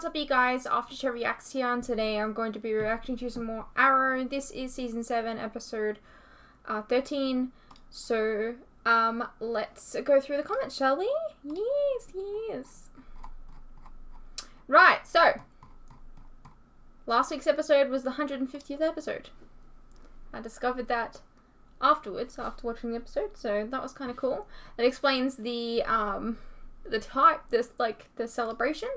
What's up, you guys? Aftershow Reacts here, and today I'm going to be reacting to some more Arrow. This is season 7, episode 13. So, let's go through the comments, shall we? Yes. Right, so last week's episode was the 150th episode. I discovered that afterwards, after watching the episode, so that was kind of cool. It explains the type, the celebration.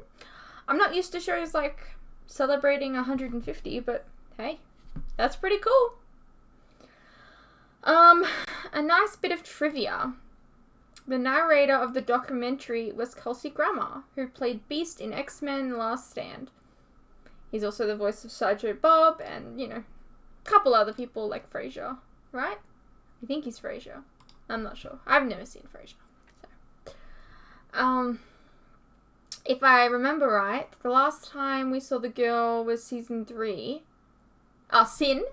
I'm not used to shows like celebrating 150, but hey, that's pretty cool. A nice bit of trivia. The narrator of the documentary was Kelsey Grammer, who played Beast in X-Men Last Stand. He's also the voice of Sideshow Bob and, you know, a couple other people like Frasier, right? I think he's Frasier. I'm not sure. I've never seen Frasier. So, if I remember right, the last time we saw the girl was season 3. Sin.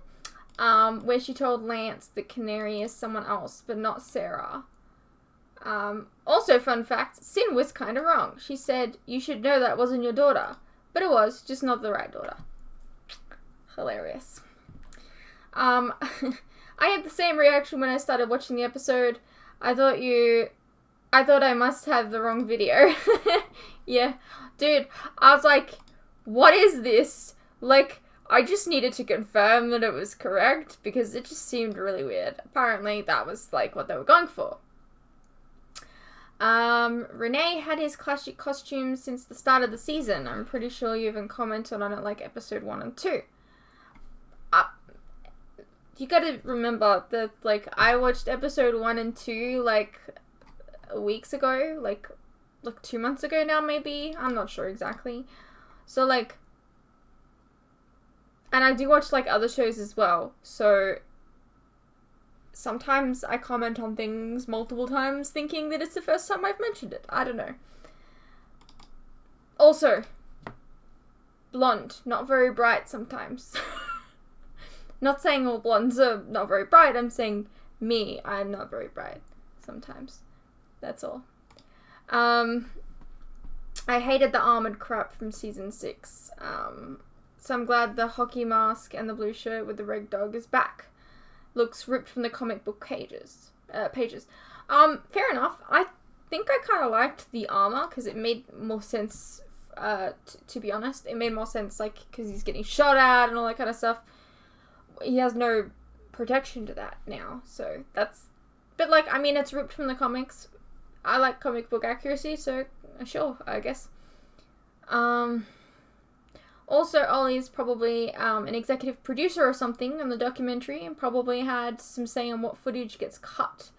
Where she told Lance that Canary is someone else, but not Sarah. Also, fun fact, Sin was kind of wrong. She said, "You should know that wasn't your daughter." But it was, just not the right daughter. Hilarious. I had the same reaction when I started watching the episode. I thought I must have the wrong video. Yeah. Dude, I was like, what is this? Like, I just needed to confirm that it was correct because it just seemed really weird. Apparently, that was, like, what they were going for. Renee had his classic costume since the start of the season. I'm pretty sure you even commented on it, like, episode 1 and 2. You gotta remember that, like, I watched episode 1 and 2, like, weeks ago, like 2 months ago now, maybe. I'm not sure exactly. So, like, and I do watch, like, other shows as well. So, sometimes I comment on things multiple times thinking that it's the first time I've mentioned it. I don't know. Also, blonde. Not very bright sometimes. Not saying all blondes are not very bright. I'm saying me. I'm not very bright sometimes. That's all. I hated the armored crap from season 6. So I'm glad the hockey mask and the blue shirt with the red dog is back. Looks ripped from the comic book pages. Fair enough. I think I kind of liked the armor because it made more sense, to be honest. It made more sense, like, because he's getting shot at and all that kind of stuff. He has no protection to that now, so that's... But, like, I mean, it's ripped from the comics. I like comic book accuracy, so sure, I guess. Also, Ollie's probably an executive producer or something on the documentary and probably had some say on what footage gets cut.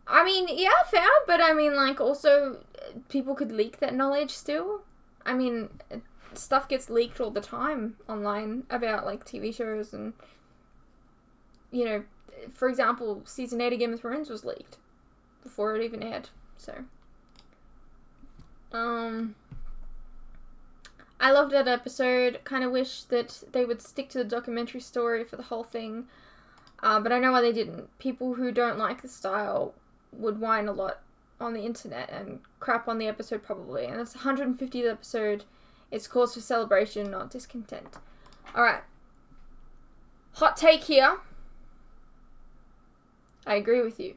I mean, yeah, fair, but I mean, like, also, people could leak that knowledge still. I mean, stuff gets leaked all the time online about, like, TV shows and, you know, for example, season 8 of Game of Thrones was leaked before it even aired, so. I loved that episode. Kind of wish that they would stick to the documentary story for the whole thing, but I know why they didn't. People who don't like the style would whine a lot on the internet and crap on the episode probably, and it's the 150th episode. It's cause for celebration, not discontent. Alright. Hot take here. I agree with you.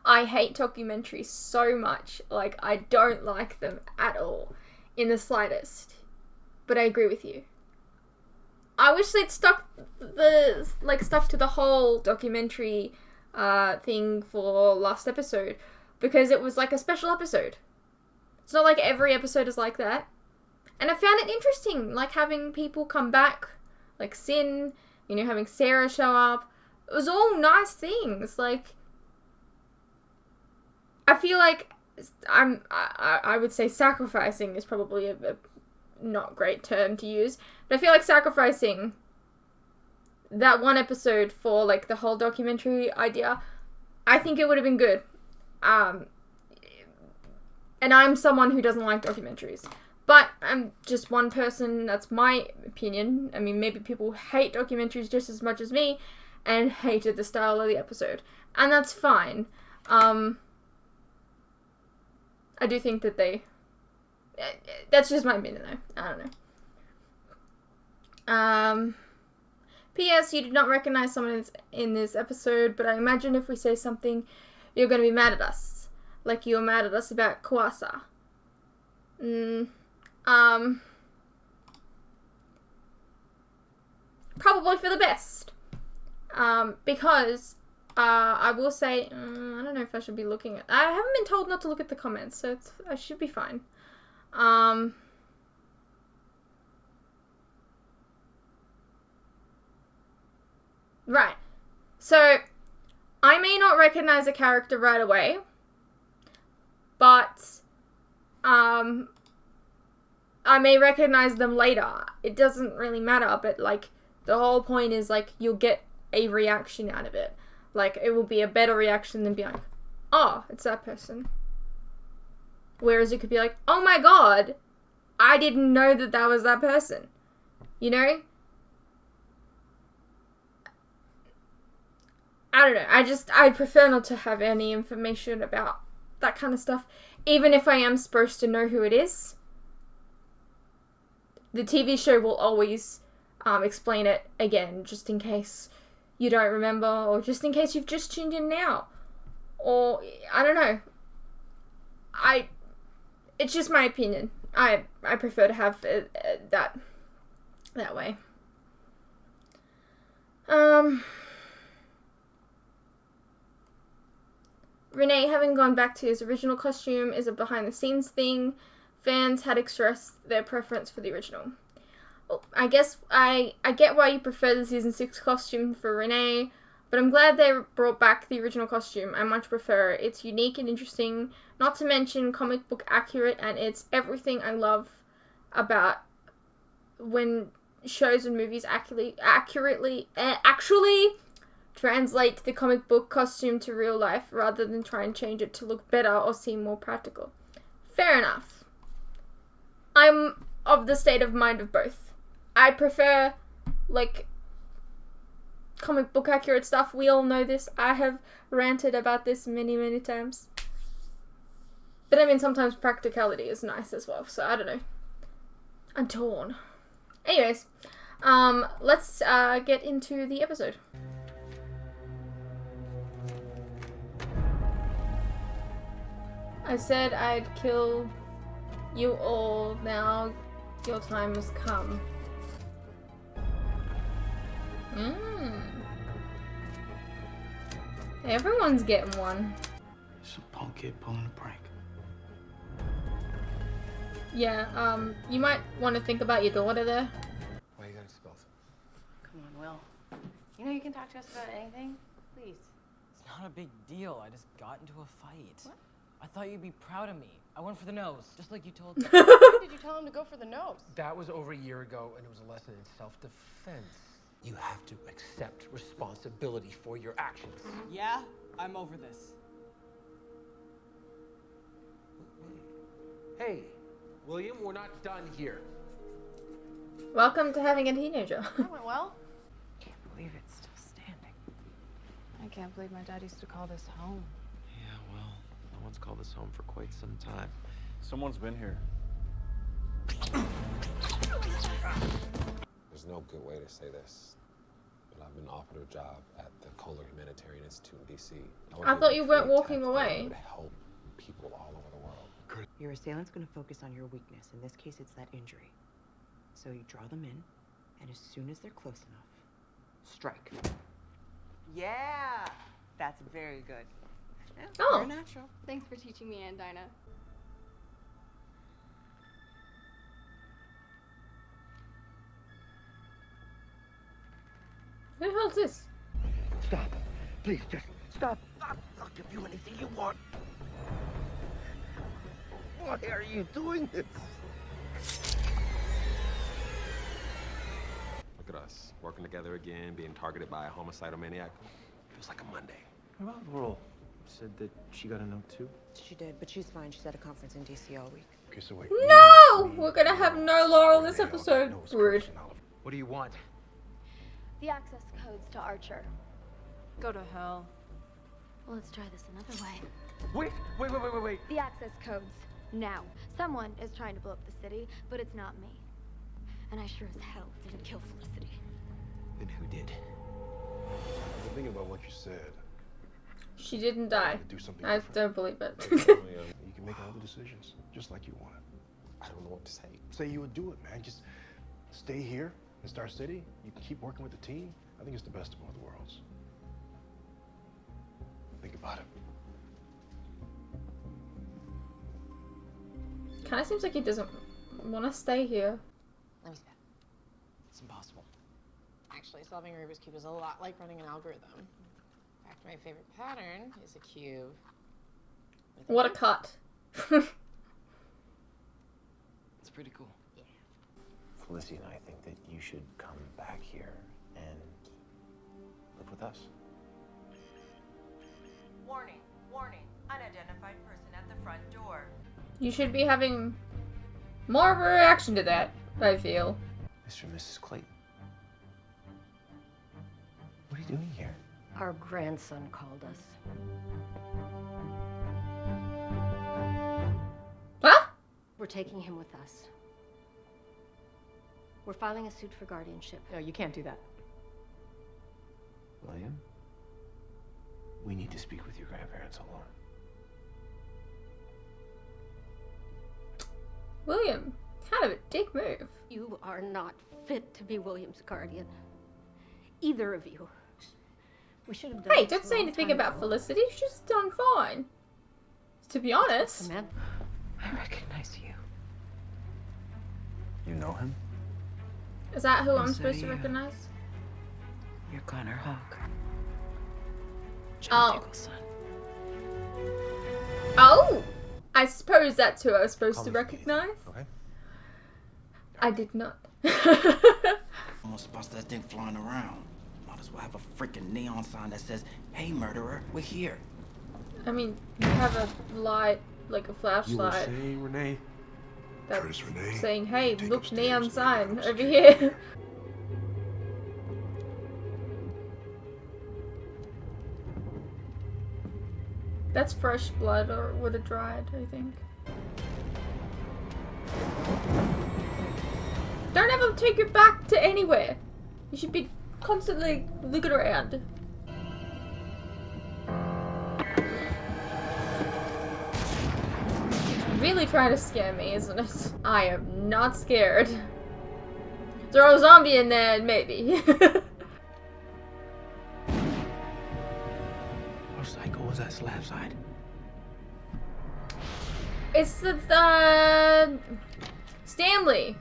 I hate documentaries so much. Like, I don't like them at all. In the slightest. But I agree with you. I wish they'd stuck to the whole documentary thing for last episode. Because it was like a special episode. It's not like every episode is like that. And I found it interesting. Like, having people come back. Like Sin. You know, having Sarah show up. It was all nice things. Like, I feel like I would say sacrificing is probably a not great term to use, but I feel like sacrificing that one episode for, like, the whole documentary idea, I think it would have been good. And I'm someone who doesn't like documentaries, but I'm just one person. That's my opinion. I mean, maybe people hate documentaries just as much as me and hated the style of the episode, and that's fine. I do think that That's just my opinion, though. I don't know. P.S. You did not recognize someone in this episode, but I imagine if we say something, you're going to be mad at us. Like you were mad at us about Kuasa. Probably for the best. Because I will say, I don't know if I should be looking at... I haven't been told not to look at the comments, so I should be fine. Right. So, I may not recognize a character right away, but I may recognize them later. It doesn't really matter, but, like, the whole point is, like, you'll get a reaction out of it. Like, it will be a better reaction than being like, oh, it's that person. Whereas it could be like, oh my god, I didn't know that that was that person. You know? I don't know. I prefer not to have any information about that kind of stuff. Even if I am supposed to know who it is. The TV show will always explain it again, just in case you don't remember, or just in case you've just tuned in now. Or, I don't know. It's just my opinion. I prefer to have that way. Renee, having gone back to his original costume, is a behind-the-scenes thing. Fans had expressed their preference for the original. I guess I get why you prefer the Season 6 costume for Renee, but I'm glad they brought back the original costume. I much prefer it. It's unique and interesting, not to mention comic book accurate, and it's everything I love about when shows and movies actually translate the comic book costume to real life rather than try and change it to look better or seem more practical. Fair enough. I'm of the state of mind of both. I prefer, like, comic book accurate stuff. We all know this. I have ranted about this many, many times. But I mean, sometimes practicality is nice as well, so I don't know. I'm torn. Anyways, let's get into the episode. I said I'd kill you all. Now your time has come. Everyone's getting one. Some punk kid pulling a prank. Yeah, you might want to think about your daughter there. Why you gotta spell it? Come on, Will. You know you can talk to us about anything. Please. It's not a big deal. I just got into a fight. What? I thought you'd be proud of me. I went for the nose, just like you told me. Why did you tell him to go for the nose? That was over a year ago, and it was a lesson in self-defense. You have to accept responsibility for your actions. Yeah, I'm over this. Hey, William, we're not done here. Welcome to having a teenager. That went well. Can't believe it's still standing. I can't believe my dad used to call this home. Yeah, well, no one's called this home for quite some time. Someone's been here. There's no good way to say this, but I've been offered a job at the Kohler Humanitarian Institute in D.C. I thought you weren't walking away. To help people all over the world. Your assailant's gonna focus on your weakness. In this case, it's that injury. So you draw them in, and as soon as they're close enough, strike. Yeah, that's very good. Yeah, Oh. You're natural. Thanks for teaching me, Aunt Dinah. Who the hell is this? Stop. Please, just stop. I'll give you anything you want. Why are you doing this? Look at us, working together again, being targeted by a homicidal maniac. Feels like a Monday. What about Laurel? Said that she got a note too? She did, but she's fine. She's at a conference in D.C. all week. Okay, so wait. No! We're gonna have no Laurel this episode. Rude. What do you want? The access codes to Archer. Go to hell. Well, let's try this another way. Wait. The access codes. Now, someone is trying to blow up the city, but it's not me. And I sure as hell didn't kill Felicity. Then who did? I've been thinking about what you said. She didn't die. Do something I different. don't believe it. You can make all the decisions, just like you want. I don't know what to say. Say you would do it, man. Just stay here in Star City. You can keep working with the team. I think it's the best of both worlds. Think about it. Kind of seems like he doesn't want to stay here. Let me see that. It's impossible. Actually, solving a Rubik's Cube is a lot like running an algorithm. In fact, my favorite pattern is a cube. What a cut. It's pretty cool. Yeah. Felicity and I think that you should come back here and live with us. Warning, warning. Unidentified person at the front door. You should be having more of a reaction to that, I feel. Mr. and Mrs. Clayton. What are you doing here? Our grandson called us. Huh? We're taking him with us. We're filing a suit for guardianship. No, you can't do that. William? We need to speak with your grandparents alone. William, kind of a dick move. You are not fit to be William's guardian. Either of you. We should have done Hey, this don't a say long anything time about ago. Felicity. She's done fine. To be honest. Man, I recognize you. You know him? Is that who I'm So supposed to you- recognize? You're Connor Hawk. Oh. John Diggle's son. Oh! I suppose that's who I was supposed Call to me recognize. Okay. I did not. Almost bust that thing flying around. Might as well have a freaking neon sign that says, "Hey, murderer, we're here." I mean, you have a light, like a You were flashlight, saying, Renee? that's Curtis Renee, saying, hey, take look, upstairs neon and sign make over it here. That's fresh blood, or would have dried, I think. Don't ever take it back to anywhere. You should be constantly looking around. It's really trying to scare me, isn't it? I am not scared. Throw a zombie in there, and maybe. How psycho was that slab side? It's the Stanley.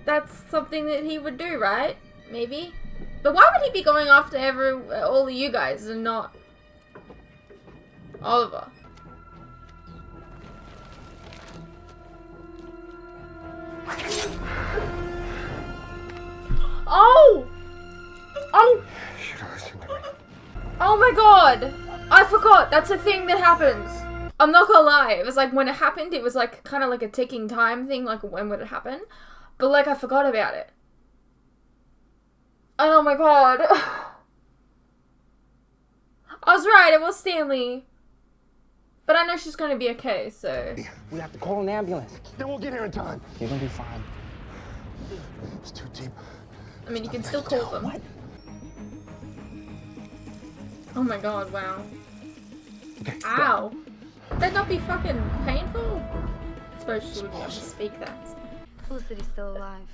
That's something that he would do, right? Maybe. But why would he be going after all of you guys and not Oliver? Oh! Oh! Oh my god! I forgot! That's a thing that happens. I'm not gonna lie, it was like when it happened, it was like kind of like a ticking time thing, like when would it happen? But like I forgot about it. Oh my god. I was right, it was Stanley. But I know she's gonna be okay, so. We have to call an ambulance. Then we'll get here in time. You're gonna be fine. It's too deep. I mean, you can still call them. What? Oh my god, wow. Okay. Ow. Would that not be fucking painful? I suppose she would be able to speak that. Felicity's still alive.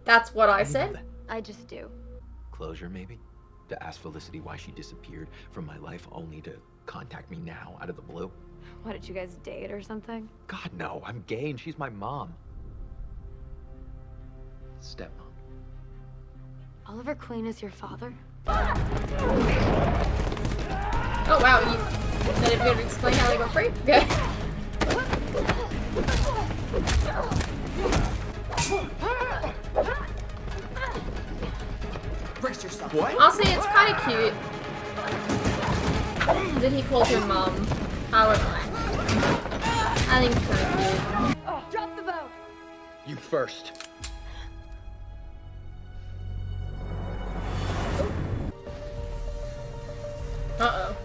That's what I said. I just do. Closure, maybe? To ask Felicity why she disappeared from my life only to contact me now out of the blue? Why did you guys date or something? God, no. I'm gay and she's my mom. Stepmom. Oliver Queen is your father? Oh wow, you not even gonna explain how they got free? Okay. Brace yourself. What? I'll say it's kind of cute that he calls her mom. I think it's kind of cute. Drop the bow! You first. Uh-oh.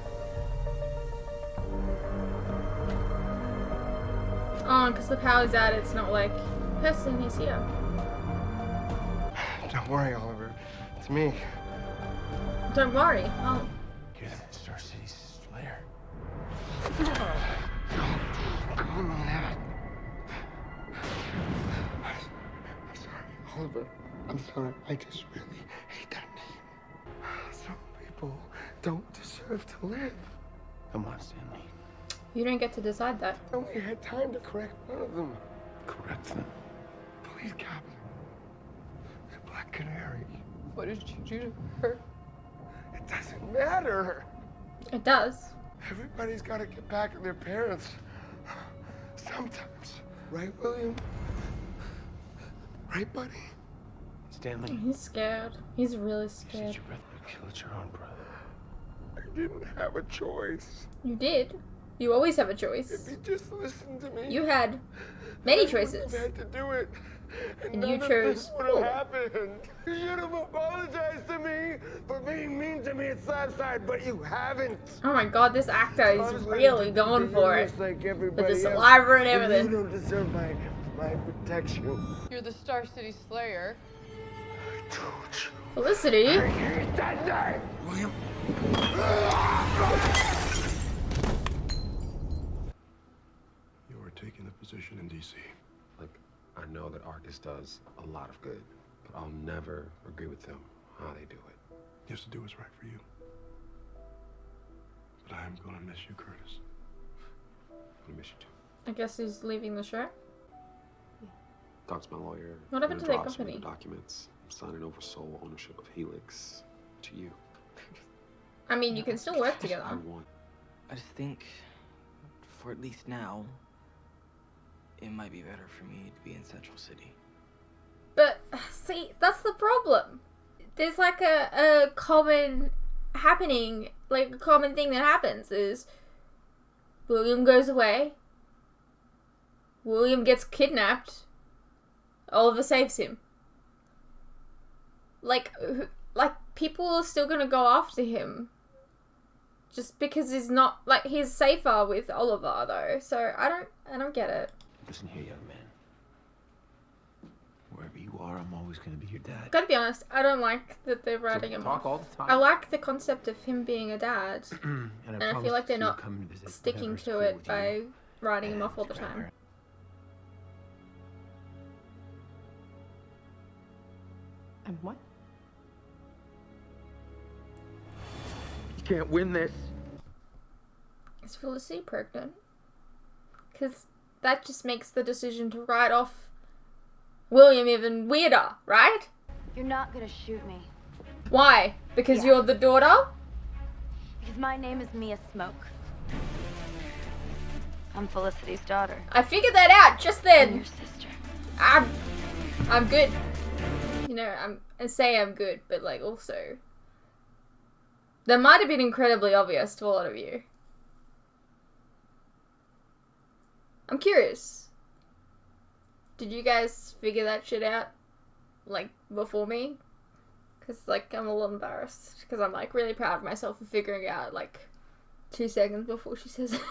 how is that it's not like, person is here. Don't worry, Oliver. It's me. Don't worry. Oh. You're the Star City Slayer. Call me that. I'm sorry, Oliver. I'm sorry. I just really hate that name. Some people don't deserve to live. Come on, Stanley. You don't get to decide that. I only had time to correct one of them. Correct them. Please, Captain. The Black Canary. What did you do to her? It doesn't matter. It does. Everybody's got to get back at their parents. Sometimes. Right, William? Right, buddy? Stanley. He's scared. He's really You said scared. you'd rather kill your own brother. I didn't have a choice. You did. You always have a choice. If you just listened to me. You had many I wouldn't choices. have had to do it. And you none of chose this would cool. have happened. You should have apologized to me for being mean to me at Slabside, but you haven't. Oh my god, this actor is Honestly, really going for it. just like With everybody the else. saliva and You everything. don't deserve my protection. You're the Star City Slayer. Felicity. William. You're taking the position in D.C. Like, I know that Arcus does a lot of good, but I'll never agree with them how they do it. You have to do what's right for you. But I am gonna miss you, Curtis. I'm gonna miss you too. I guess he's leaving the show. Talk to my lawyer. What happened I'm to gonna their drop some of company? the documents. I'm signing over sole ownership of Helix to you. I mean, you can still work together. I want. I just think, for at least now, it might be better for me to be in Central City. But, see, that's the problem. There's like a common happening, like a common thing that happens is William goes away, William gets kidnapped, Oliver saves him. Like people are still gonna go after him just because he's not, like, he's safer with Oliver though, so I don't get it. Listen here, young man. Wherever you are, I'm always gonna be your dad. Gotta be honest, I don't like that they're writing him off. Talk all the time. I like the concept of him being a dad, and and I feel like they're not sticking to it by writing him off all the time. And what? You can't win this. Is Felicity pregnant? Because that just makes the decision to write off William even weirder, right? You're not gonna shoot me. Why? Because you're the daughter? Because my name is Mia Smoke. I'm Felicity's daughter. I figured that out just then. I'm your sister. I'm good. You know, I say I'm good, but like also that might have been incredibly obvious to a lot of you. I'm curious. Did you guys figure that shit out, like, before me? Because, like, I'm a little embarrassed. Because I'm, like, really proud of myself for figuring it out, like, 2 seconds before she says it.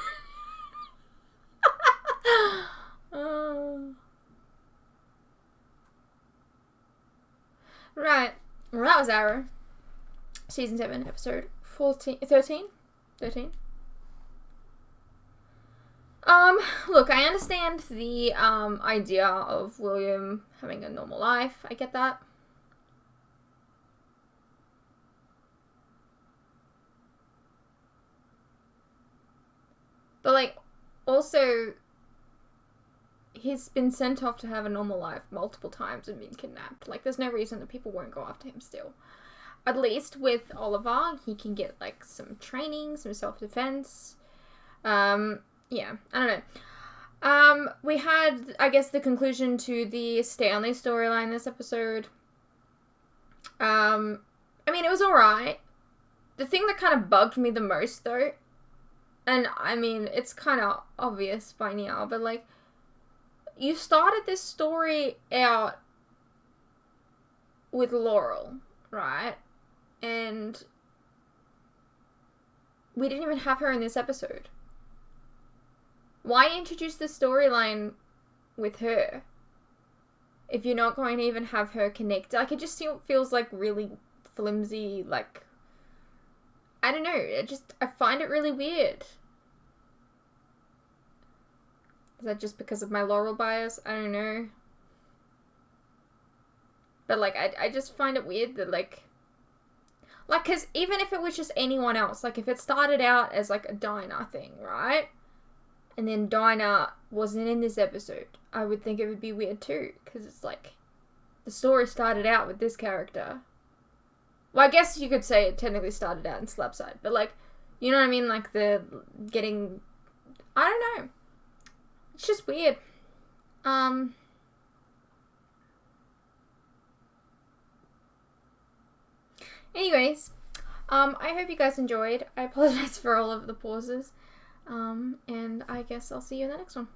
Right. Well, that was Arrow. Season 7, episode 13? Look, I understand the, idea of William having a normal life. I get that. But, like, also, he's been sent off to have a normal life multiple times and been kidnapped. Like, there's no reason that people won't go after him still. At least with Oliver, he can get, like, some training, some self-defense. Yeah, I don't know. We had, I guess, the conclusion to the Stanley storyline this episode. I mean, it was alright. The thing that kind of bugged me the most, though, and, I mean, it's kind of obvious by now, but, like, you started this story out with Laurel, right? And we didn't even have her in this episode. Why introduce the storyline with her. If you're not going to even have her connect, like, it just feels like really flimsy, like, I don't know, I find it really weird. Is that just because of my Laurel bias? I don't know. But, like, I just find it weird that, like, because even if it was just anyone else, like, if it started out as, like, a Dinah thing, right? And then Dinah wasn't in this episode, I would think it would be weird too, because it's like, the story started out with this character. Well, I guess you could say it technically started out in Slapside, but, like, you know what I mean? Like, the getting, I don't know. It's just weird. Anyways, I hope you guys enjoyed. I apologize for all of the pauses. And I guess I'll see you in the next one.